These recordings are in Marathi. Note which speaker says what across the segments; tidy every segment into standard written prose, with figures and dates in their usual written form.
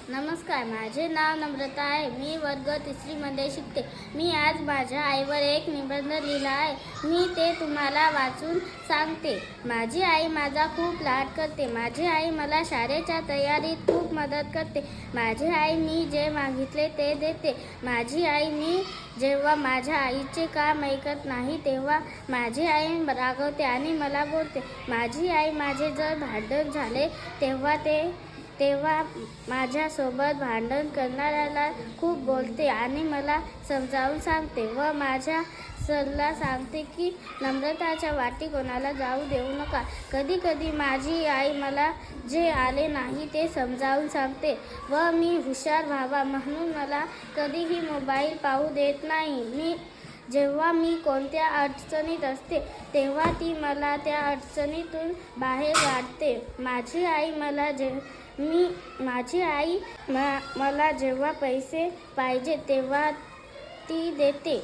Speaker 1: नमस्कार, माझे नाव नम्रता आहे. मी वर्ग 3री मध्ये शिकते. मी आज माझ्या आईवर एक निबंध लिहिला आहे. मी ते तुम्हाला वाचून सांगते. माझी आई माझा खूप लाड करते. माझी आई मला शाळेच्या तयारीत खूप मदत करते. माझी आई मी जे मागितले ते देते. माझी आई मी जेव्हा माझ्या आईचे काम ऐकत नाही तेव्हा माझी आई रागवते आणि मला बोलते. माझी आई माझे जर भांडण झाले तेव्हा माझ्यासोबत भांडण करणाऱ्याला खूप बोलते आणि मला समजावून सांगते व माझ्या सल्ला सांगते की नम्रताच्या वाटी कोणाला जाऊ देऊ नका. कधी कधी माझी आई मला जे आले नाही ते समजावून सांगते व मी हुशार व्हावा म्हणून मला कधीही मोबाईल पाहू देत नाही. जेव्हा मी कोणत्या अडचणीत असते तेव्हा ती मला त्या अडचणीतून बाहेर काढते. माझी आई मला जेव्हा पैसे पाहिजे तेव्हा ती देते.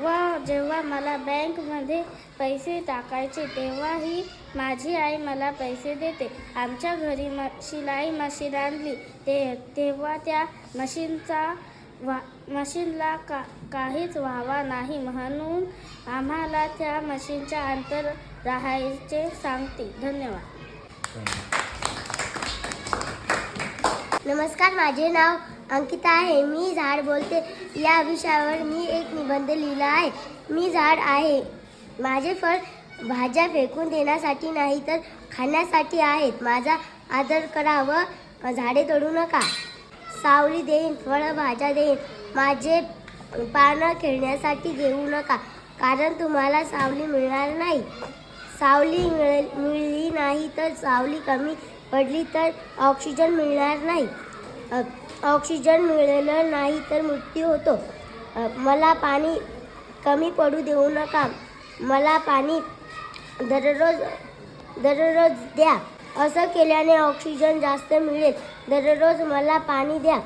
Speaker 1: व जेव्हा मला बँकमध्ये पैसे टाकायचे तेव्हाही माझी आई मला पैसे देते. आमच्या घरी शिलाई मशीन आणली तेव्हा त्या मशीनला काहीच व्हावा नाही म्हणून आम्हाला त्या मशीनच्या अंतर राहायचे सांगते. धन्यवाद.
Speaker 2: नमस्कार, माझे नाव अंकिता आहे. मी झाड बोलते या विषयावर मी एक निबंध लिहिला आहे. मी झाड आहे. माझे फळ भाज्या फेकून देण्यासाठी नाही तर खाण्यासाठी आहेत. माझा आदर करा व झाडे तोडू नका. सावली देईन, फळं भाज्या देईन. माझे पानं खेळण्यासाठी देऊ नका कारण तुम्हाला सावली मिळणार नाही. सावली मिळली नाही तर सावली कमी पडली तर ऑक्सिजन मिळणार नाही. ऑक्सिजन मिळालं नाही तर मृत्यू होतो. मला पाणी कमी पडू देऊ नका. मला पाणी दररोज द्या. असं केल्याने ऑक्सिजन जास्त मिळेल. दररोज मला पाणी द्या.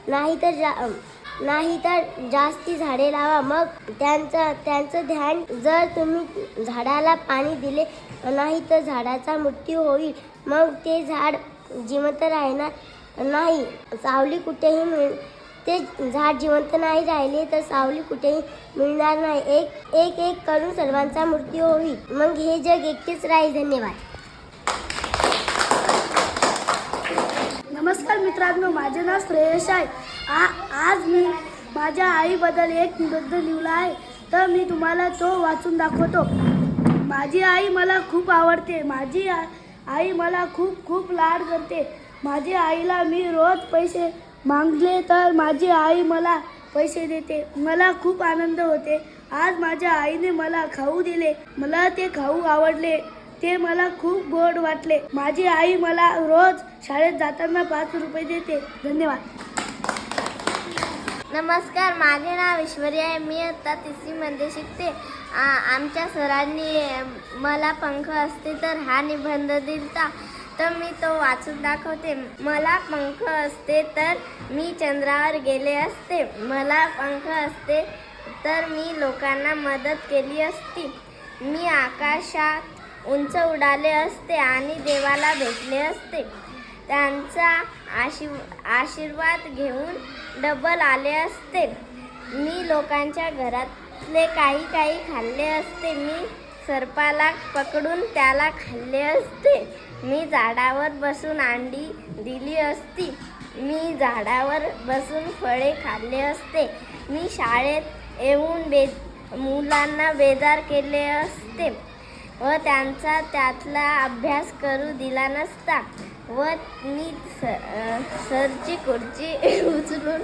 Speaker 2: नाही तर जास्ती झाडे लावा. मग त्यांचं ध्यान जर तुम्ही झाडाला पाणी दिले नाही तर झाडाचा मृत्यू होईल. मग ते झाड जिवंत राहणार नाही. सावली कुठेही ते झाड जिवंत नाही राहिले तर सावली कुठेही मिळणार नाही. एक करून सर्वांचा मृत्यू होईल. मग हे जग एकटेच राहील. धन्यवाद.
Speaker 3: नमस्कार मित्रांनो, माझे नाव श्रेयश आहे. आज मी माझ्या आईबद्दल एक निबंध लिहिला आहे तर मी तुम्हाला तो वाचून दाखवतो. माझी आई मला खूप आवडते. माझी आई मला खूप लाड करते. माझ्या आईला मी रोज पैसे मागले तर माझी आई मला पैसे देते. मला खूप आनंद होते. आज माझ्या आईने मला खाऊ दिले. मला ते खाऊ आवडले. ते मला खूप गोड वाटले. माझी आई मला रोज शाळेत जाताना 5 रुपये देते. धन्यवाद.
Speaker 2: नमस्कार, माझे नाव ईश्वरी आहे. मी आता 3री मध्ये शिकते. आमच्या सरांनी मला पंख असते तर हा निबंध दिलता तर मी तो वाचून दाखवते. मला पंख असते तर मी चंद्रावर गेले असते. मला पंख असते तर मी लोकांना मदत केली असती. मी आकाशात उंच उडाले असते आणि देवाला भेटले असते. त्यांचा आशीर्वाद घेऊन डबल आले असते. मी लोकांच्या घरातले काही खाल्ले असते. मी सर्पाला पकडून त्याला खाल्ले असते. मी झाडावर बसून अंडी दिली असती. मी झाडावर बसून फळे खाल्ले असते. मी शाळेत येऊन मुलांना बेजार केले असते व त्यांचा त्यातला अभ्यास करू दिला नसता व मी सरची खुर्ची उचलून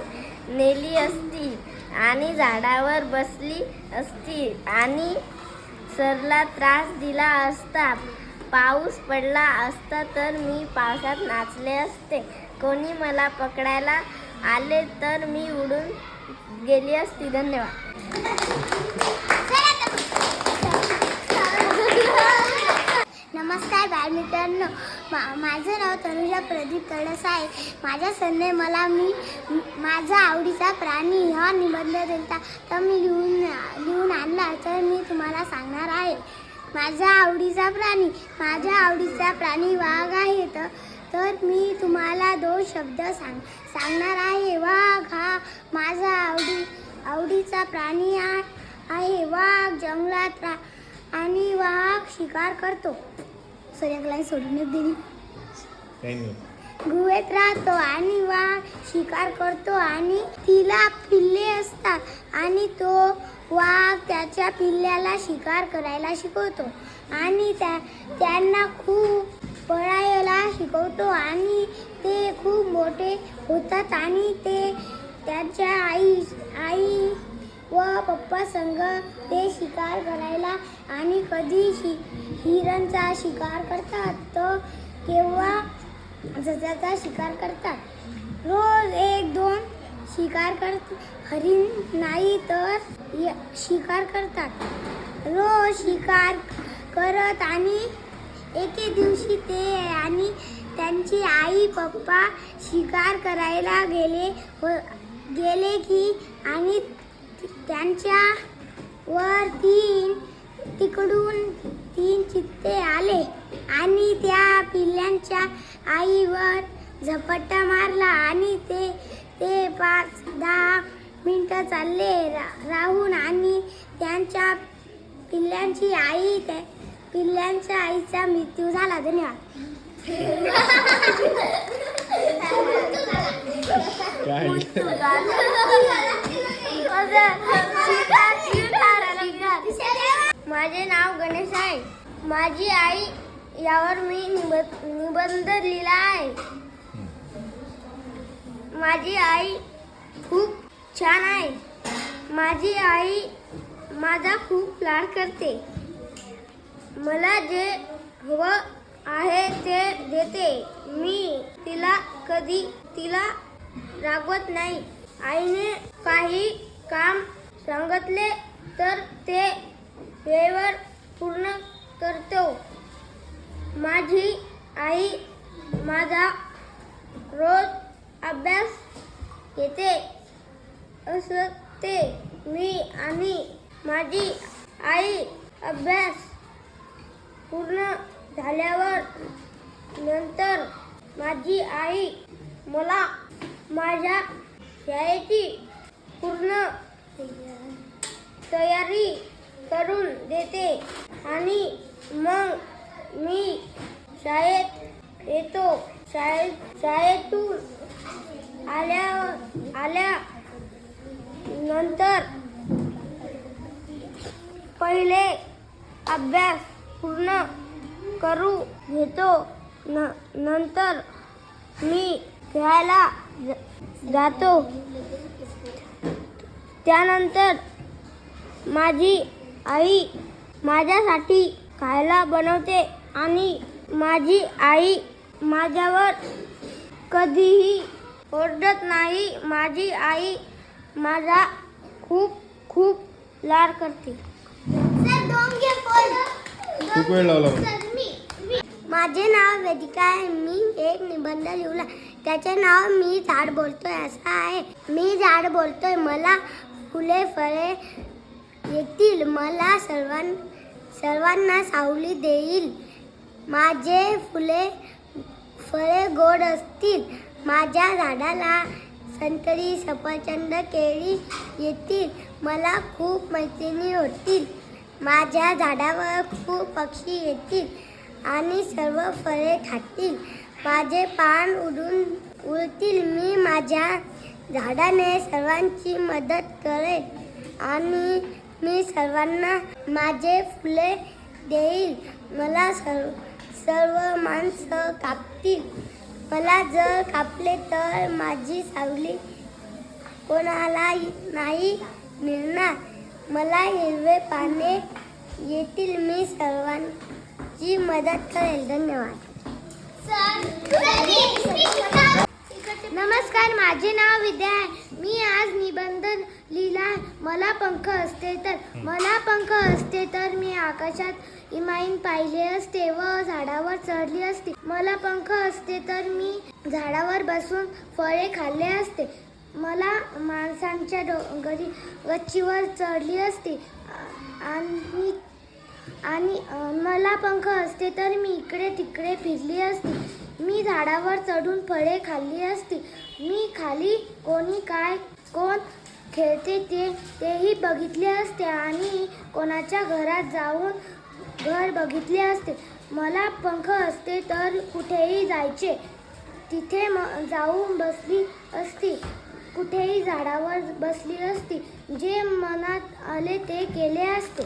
Speaker 2: नेली असती आणि झाडावर बसली असती आणि सरला त्रास दिला असता. पाऊस पडला असता तर मी पावसात नाचले असते. कोणी मला पकडायला आले तर मी उडून गेली असती. धन्यवाद.
Speaker 4: नमस्कार बालमित्रांनो, माझं नाव तनुजा प्रदीप तडस आहे. माझ्या सरने मला माझा आवडीचा प्राणी हा निबंध दिला तर मी लिहून आणला तर मी तुम्हाला सांगणार आहे. माझा आवडीचा प्राणी वाघ आहे. तर तर मी तुम्हाला 2 शब्द सांगणार आहे. वाघ हा माझा आवडीचा प्राणी आहे. वाघ जंगलात आणि वाघ शिकार करतो. सूर्यकला सोडूनच दिली. गुहेत राहतो आणि वाघ शिकार करतो आणि तिला पिल्ले असतात आणि तो वाघ त्याच्या पिल्ल्याला शिकार करायला शिकवतो आणि त्यांना खूप पळायला शिकवतो आणि ते खूप मोठे होतात आणि ते त्यांच्या आई व पप्पा संग ते शिकार करायला आणि कधी हिरणचा शिकार करतात तर केव्हा जसाचा शिकार करतात. रोज 1-2 शिकार हरिण नाही तर शिकार करतात. रोज शिकार करत आणि एके दिवशी ते आणि त्यांची आई पप्पा शिकार करायला गेले की आणि त्यांच्या वर तिकडून 3 चित्ते आले आणि त्या पिल्लांच्या आईवर झपट्टा मारला आणि ते 5-10 मिनिटं चालले राहून आणि त्यांच्या पिल्लांच्या आईचा मृत्यू झाला. धन्यवाद.
Speaker 2: माझे नाव गणेश आहे. माझी आई यावर मी निबंध लिहिला आहे. माझी आई खूप छान आहे. माझी आई माझा खूप लाड करते. मला जे हवं आहे ते देते. मी कधी तिला रागवत नाही. आईने काही काम सांगितले तर ते वेळेवर पूर्ण करतो. माझी आई माझा रोज अभ्यास घेते असते. मी आणि माझी आई अभ्यास पूर्ण झाल्यावर नंतर माझी आई मला माझ्या शाळेची पूर्ण तयारी करून देते आणि मग मी शाळेत येतो. शाळेतून आल्या नंतर पहिले अभ्यास पूर्ण करू घेतो. नंतर मी खेळायला जातो. त्यानंतर माझी आई माझ्यासाठी खायला बनवते आणि माझी आई माझ्यावर कधीही ओरडत नाही. माझी आई माझा खूप खूप लाड करते.
Speaker 5: खूप वेळ लावला.
Speaker 4: माझे नाव वेदिका आहे. मी एक निबंध लिहिला. त्याचे नाव मी झाड बोलतोय असं आहे. मी झाड बोलतोय, मला फुले फळे येतील, मला सर्वांना सावली देईल. माझे फळे गोड असतील. माझ्या झाडाला संत्री, सफरचंद, केळी येतील. मला खूप मैत्रिणी होतील. माझ्या झाडावर खूप पक्षी येतील आणि सर्व फळे खातील. माझे पान उडतील. मी माझ्या झाडाने सर्वांची मदत करेन आणि मी सर्वांना माझे फुले देईल. मला सर्व माणसं कापतील. मला जर कापले तर माझी सावली कोणाला नाही मिळणार. मला हिरवे पाने येतील. मी सर्वांची मदत करेल. धन्यवाद.
Speaker 2: नमस्कार, माझे नाव विद्या आहे. मी आज निबंध लिहिला. मला पंख असते तर मी आकाशात इमाईन पाहिले असते व झाडावर चढली असते. मला पंख असते तर मी झाडावर बसून फळे खाल्ले असते. मला माणसांच्या गच्चीवर चढली असते आणि
Speaker 4: आणि मला पंख असते तर मी इकडे तिकडे फिरली असती. मी झाडावर चढून फळे खाल्ली असती. मी खाली कोण खेळते तेही बघितले असते आणि कोणाच्या घरात जाऊन घर बघितले असते. मला पंख असते तर कुठेही जायचे तिथे जाऊन बसली असती. कुठेही झाडावर बसली असती. जे मनात आले ते केले असते.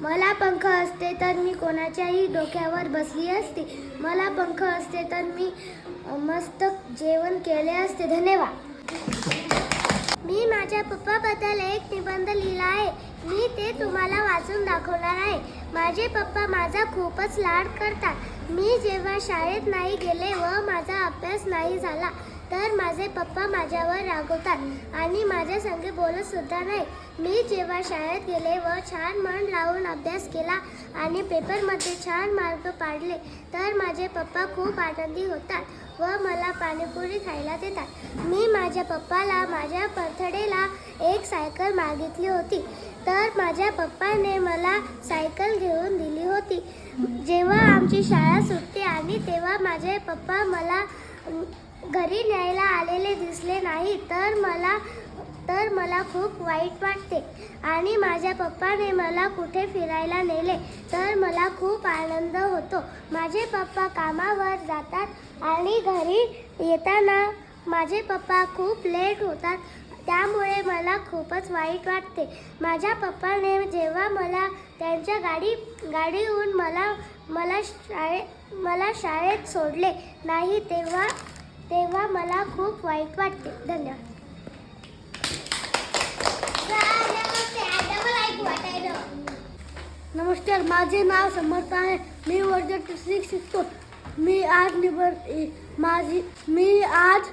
Speaker 4: मला पंख असते तर मी कोणाच्याही डोक्यावर बसली असती. मला पंख असते तर मी मस्त जेवण केले असते. धन्यवाद. मी माझ्या पप्पाबद्दल एक निबंध लिहिला आहे. मी ते तुम्हाला वाचून दाखवणार आहे. माझे पप्पा माझा खूपच लाड करतात. मी जेव्हा शाळेत नाही गेले व माझा अभ्यास नाही झाला तर माझे पप्पा माझ्यावर रागवतात आणि माझ्या संगे बोलत सुद्धा नाही. मी जेव्हा शाळेत गेले व छान मन लावून अभ्यास केला आणि पेपरमध्ये छान मार्क पाडले तर माझे पप्पा खूप आनंदी होतात व मला पाणीपुरी खायला देतात. मी माझ्या पप्पाला माझ्या बर्थडेला एक सायकल मागितली होती तर माझ्या पप्पाने मला सायकल घेऊन दिली होती. जेव्हा आमची शाळा सुटते आणि तेव्हा माझे पप्पा मला घरी न्यायला आलेले दिसले नाही तर मला खूप वाईट वाटते आणि माझ्या पप्पाने मला कुठे फिरायला नेले तर मला खूप आनंद होतो. माझे पप्पा कामावर जातात आणि घरी येताना माझे पप्पा खूप लेट होतात त्यामुळे मला खूपच वाईट वाटते. माझ्या पप्पाने जेव्हा मला त्यांच्या गाडीहून मला शाळेत सोडले नाही तेव्हा मला खूप वाईट वाटते. धन्यवाद.
Speaker 3: नमस्कार, माझे नाव समर्थ आहे. मी वर्ग तिसरीत शिकतो. मी आज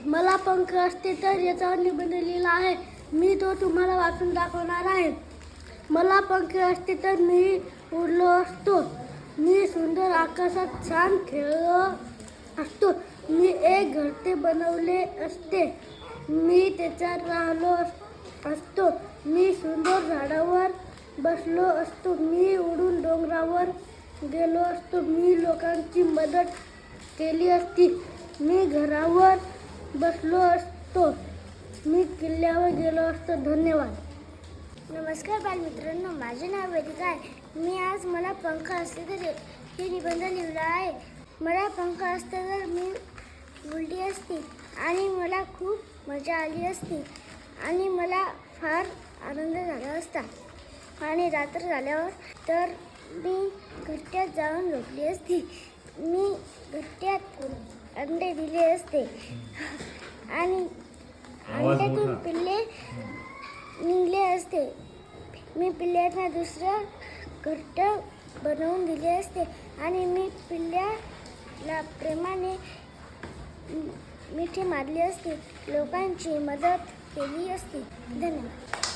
Speaker 3: मला पंख असते तर याचा निबंध लिहिला आहे. मी तो तुम्हाला वाचून दाखवणार आहे. मला पंख असते तर मी उडलो असतो. मी सुंदर आकाशात छान खेळलो असतो. मी एक घरटे बनवले असते. मी त्याच्यात राहिलो असतो. मी सुंदर झाडावर बसलो असतो. मी उडून डोंगरावर गेलो असतो. मी लोकांची मदत केली असती. मी घरावर बसलो असतो. मी किल्ल्यावर गेलो असतो. धन्यवाद.
Speaker 4: नमस्कार बालमित्रांनो, माझे नाव वेदिका आहे. मी आज मला पंख असते तर हे निबंध लिहिला आहे. मला पंख असते तर मी उडली असती आणि मला खूप मजा आली असती आणि मला फार आनंद झाला असता. आणि रात्र झाल्यावर तर मी घरट्यात जाऊन झोपली असती. मी घरट्यात अंडे दिले असते आणि अंड्यातून पिल्ले निघले असते. मी पिल्ल्यांना दुसरं घरटं बनवून दिले असते आणि मी पिल्ल्याला प्रेमाने मिठी मारली असती. लोकांची मदत केली असती. धन्यवाद.